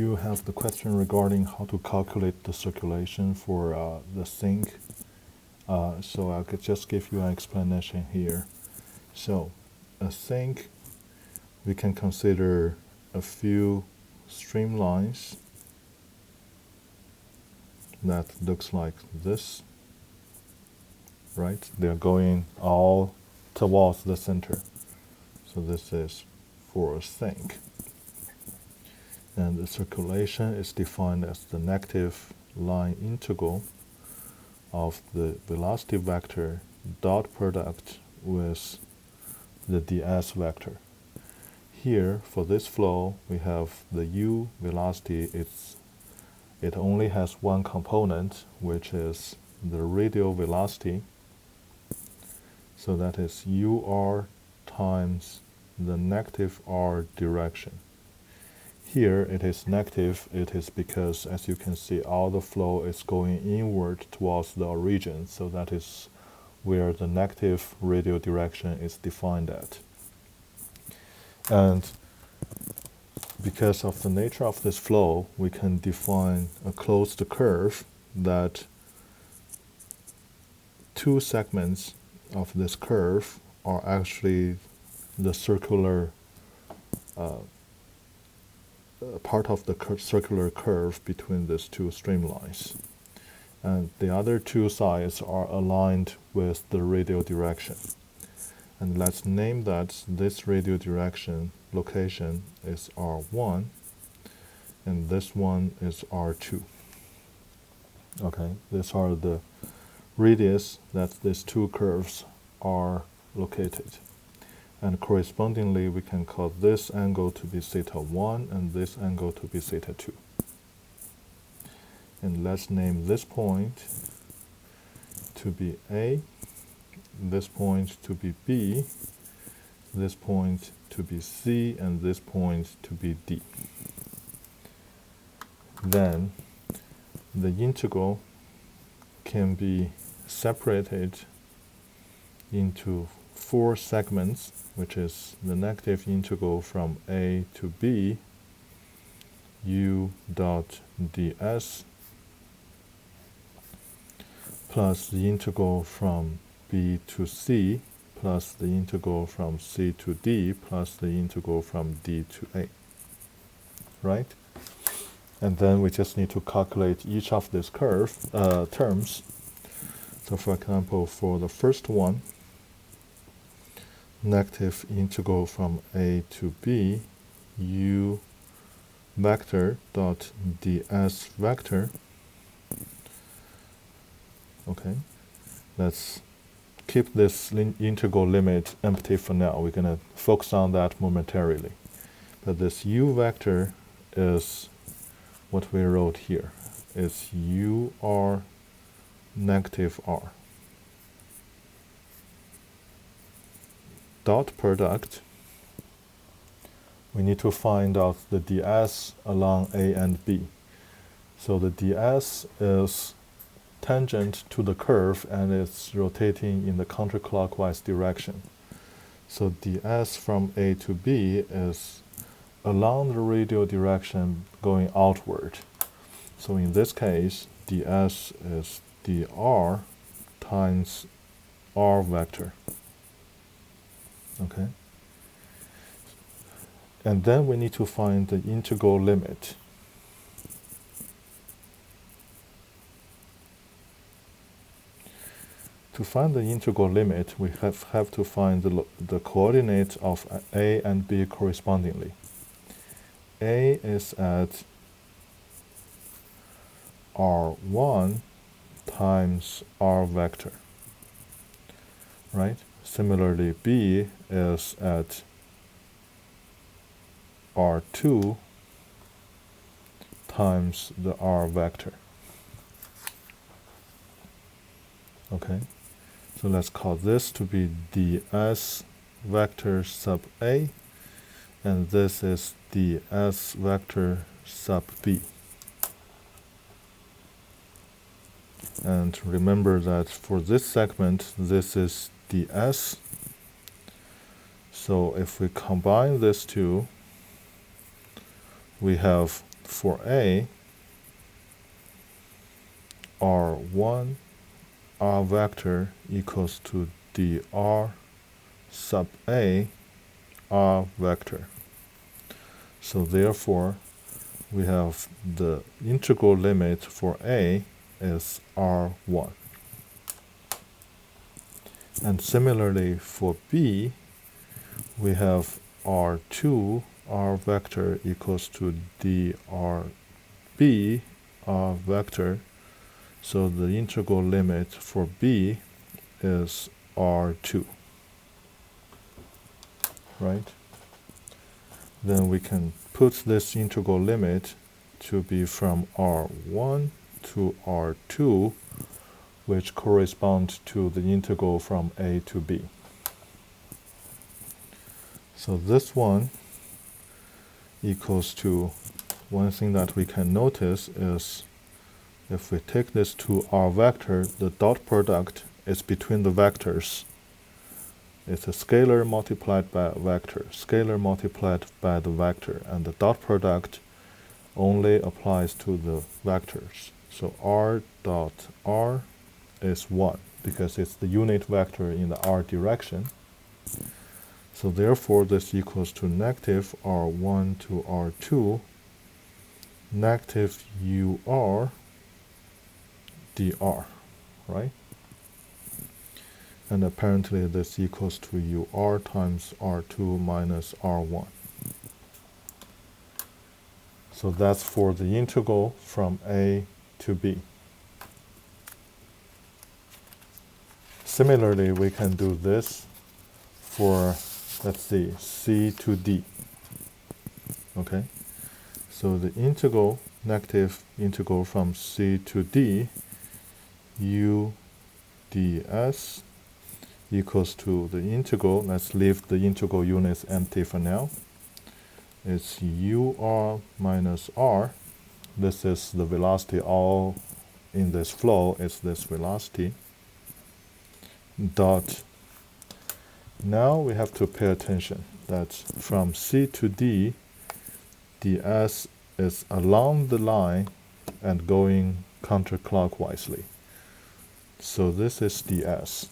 You have the question regarding how to calculate the circulation for the sink. So I could just give you an explanation here. So a sink, we can consider a few streamlines that looks like this, right? They're going all towards the center. So this is for a sink. And the circulation is defined as the negative line integral of the velocity vector dot product with the ds vector. Here, for this flow, we have the u velocity. It only has one component, which is the radial velocity. So that is ur times the negative r direction. Here it is negative. It is because, as you can see, all the flow is going inward towards the origin. So that is where the negative radial direction is defined at. And because of the nature of this flow, we can define a closed curve that two segments of this curve are actually the circular part of the circular curve between these two streamlines. And the other two sides are aligned with the radial direction. And let's name that this radial direction location is R1, and this one is R2. Okay, these are the radius that these two curves are located. And correspondingly, we can call this angle to be theta 1 and this angle to be theta 2. And let's name this point to be A, this point to be B, this point to be C, and this point to be D. Then the integral can be separated into four segments, which is the negative integral from A to B, u dot ds, plus the integral from B to C, plus the integral from C to D, plus the integral from D to A, right? And then we just need to calculate each of these terms. So for example, for the first one, negative integral from A to B, u vector dot ds vector. Okay, let's keep this integral limit empty for now. We're going to focus on that momentarily. But this u vector is what we wrote here. It's ur negative r. Dot product, we need to find out the ds along A and B. So the ds is tangent to the curve and it's rotating in the counterclockwise direction. So ds from A to B is along the radial direction going outward. So in this case, ds is dr times r vector. Okay. And then we need to find the integral limit. To find the integral limit, we have to find the coordinate of A and B correspondingly. A is at R1 times R vector, right? Similarly, B is at R2 times the R vector. Okay, so let's call this to be ds vector sub A, and this is ds vector sub B. And remember that for this segment, this is ds. So if we combine these two, we have for A, R1 R vector equals to dr sub A R vector. So therefore, we have the integral limit for A is R1. And similarly for B, we have R2 R vector equals to drB R vector. So the integral limit for B is R2, right? Then we can put this integral limit to be from R1 to R2, which corresponds to the integral from A to B. So this one equals to, one thing that we can notice is if we take this to R vector, the dot product is between the vectors. It's a scalar multiplied by a vector, scalar multiplied by the vector, and the dot product only applies to the vectors. So R dot R is 1, because it's the unit vector in the R direction. So therefore, this equals to negative R1 to R2, negative UR dr, right? And apparently this equals to UR times R2 minus R1. So that's for the integral from A to B. Similarly, we can do this for, let's see, C to D. Okay? So the integral, negative integral from C to D, U ds equals to the integral, let's leave the integral units empty for now. It's UR minus R. This is the velocity all in this flow, is this velocity. Dot. Now we have to pay attention that from C to D, ds is along the line and going counterclockwise. So this is ds.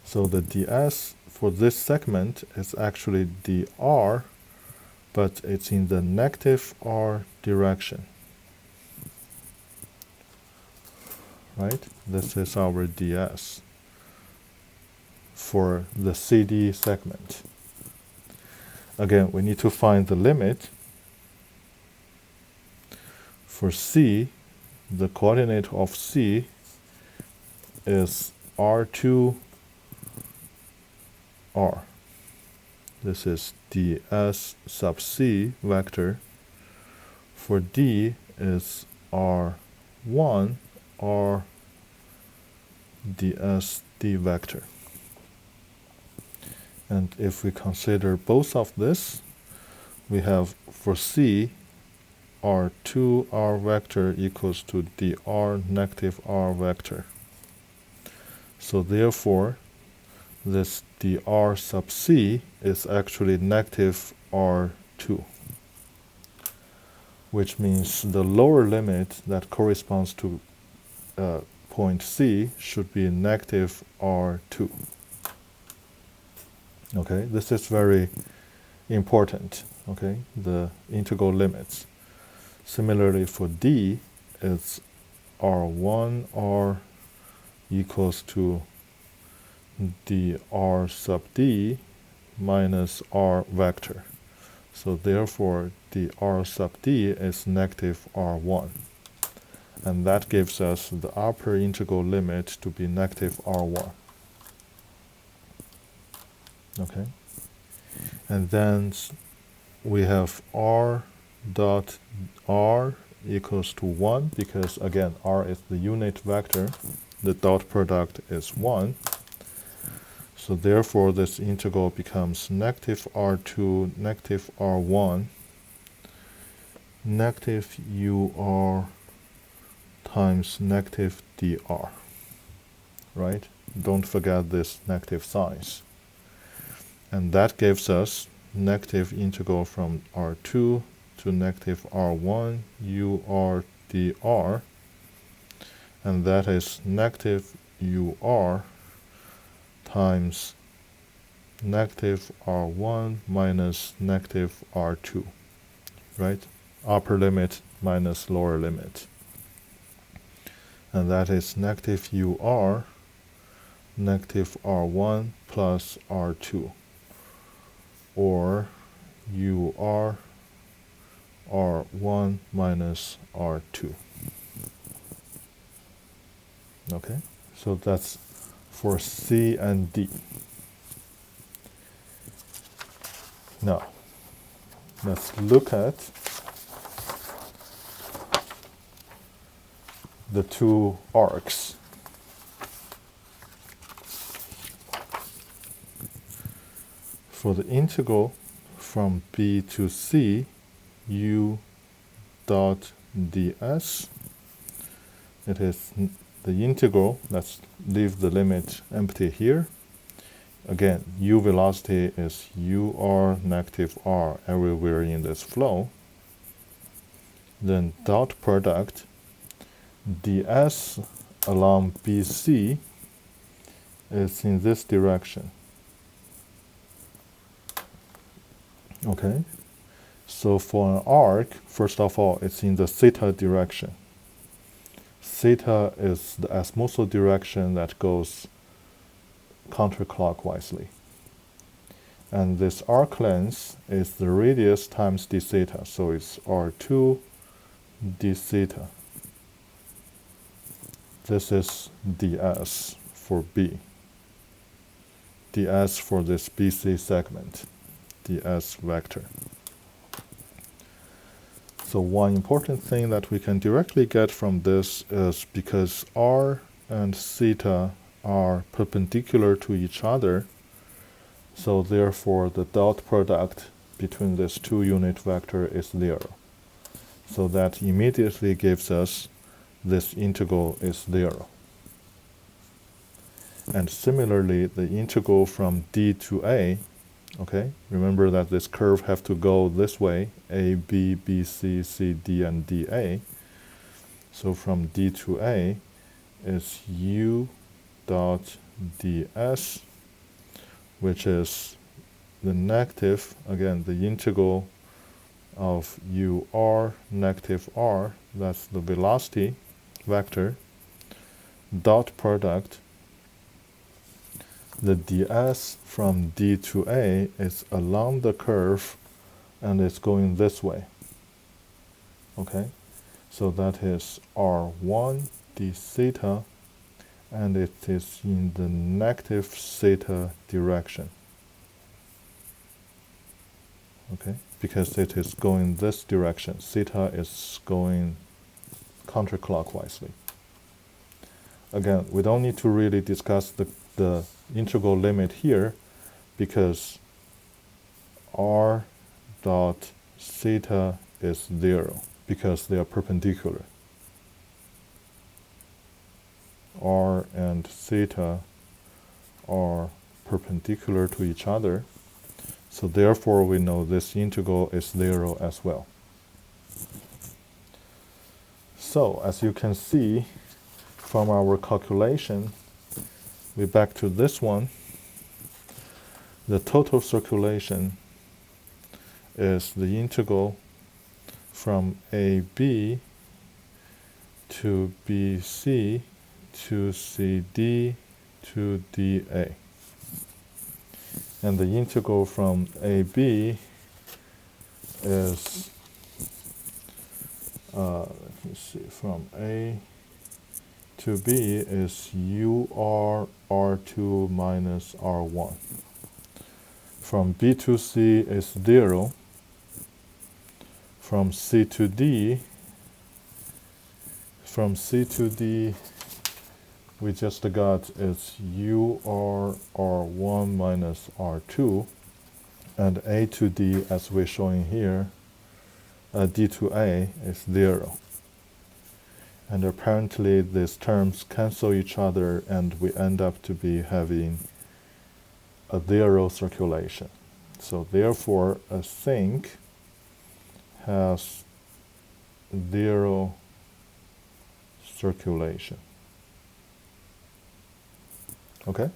So the ds for this segment is actually dr, but it's in the negative r direction. Right? This is our ds for the CD segment. Again, we need to find the limit. For C, the coordinate of C is R2 R. This is ds sub C vector. For D is R1 R ds D vector. And if we consider both of this, we have for C, R2 R vector equals to dr negative R vector. So therefore, this dr sub C is actually negative R2, which means the lower limit that corresponds to point C should be negative R2. Okay, this is very important, okay, the integral limits. Similarly for D, it's R1 R equals to dr sub D minus R vector. So therefore, dr sub D is negative R1. And that gives us the upper integral limit to be negative R1. Okay, and then we have R dot R equals to 1, because again, R is the unit vector, the dot product is 1. So therefore, this integral becomes negative R2, negative R1, negative UR times negative dr, right? Don't forget this negative signs. And that gives us negative integral from R2 to negative R1 UR dr, and that is negative UR times negative R1 minus negative R2, right? Upper limit minus lower limit. And that is negative UR negative R1 plus R2, or UR R1 minus R2. Okay, so that's for C and D. Now, let's look at the two arcs. For the integral from B to C, U dot ds, it is the integral. Let's leave the limit empty here. Again, u velocity is ur negative r everywhere in this flow. Then dot product ds along BC is in this direction. Okay, so for an arc, first of all, it's in the theta direction. Theta is the azimuthal direction that goes counterclockwise. And this arc length is the radius times d theta, so it's r2 d theta. This is ds for B. ds for this BC segment, ds vector. So one important thing that we can directly get from this is because r and theta are perpendicular to each other, so therefore the dot product between these two unit vector is 0. So that immediately gives us this integral is 0. And similarly, the integral from D to A, okay, remember that this curve have to go this way, A, B, B, C, C, D, and DA. So from D to A is U dot ds, which is the negative, again, the integral of ur negative r, that's the velocity vector, dot product. The ds from D to A is along the curve and it's going this way. Okay, so that is r1 d theta, and it is in the negative theta direction. Okay, because it is going this direction. Theta is going counterclockwise. Again, we don't need to really discuss the integral limit here, because r dot theta is 0, because they are perpendicular. R and theta are perpendicular to each other, so therefore we know this integral is 0 as well. So as you can see from our calculation, we back to this one, the total circulation is the integral from AB to BC to CD to DA. And the integral from AB is, let me see, from A to B is UR R2 minus R1. From B to C is 0. From C to D, we just got it's UR R1 minus R2, and A to D, as we're showing here, D to A is 0. And apparently these terms cancel each other, and we end up to be having a 0 circulation. So therefore, a sink has zero circulation. Okay?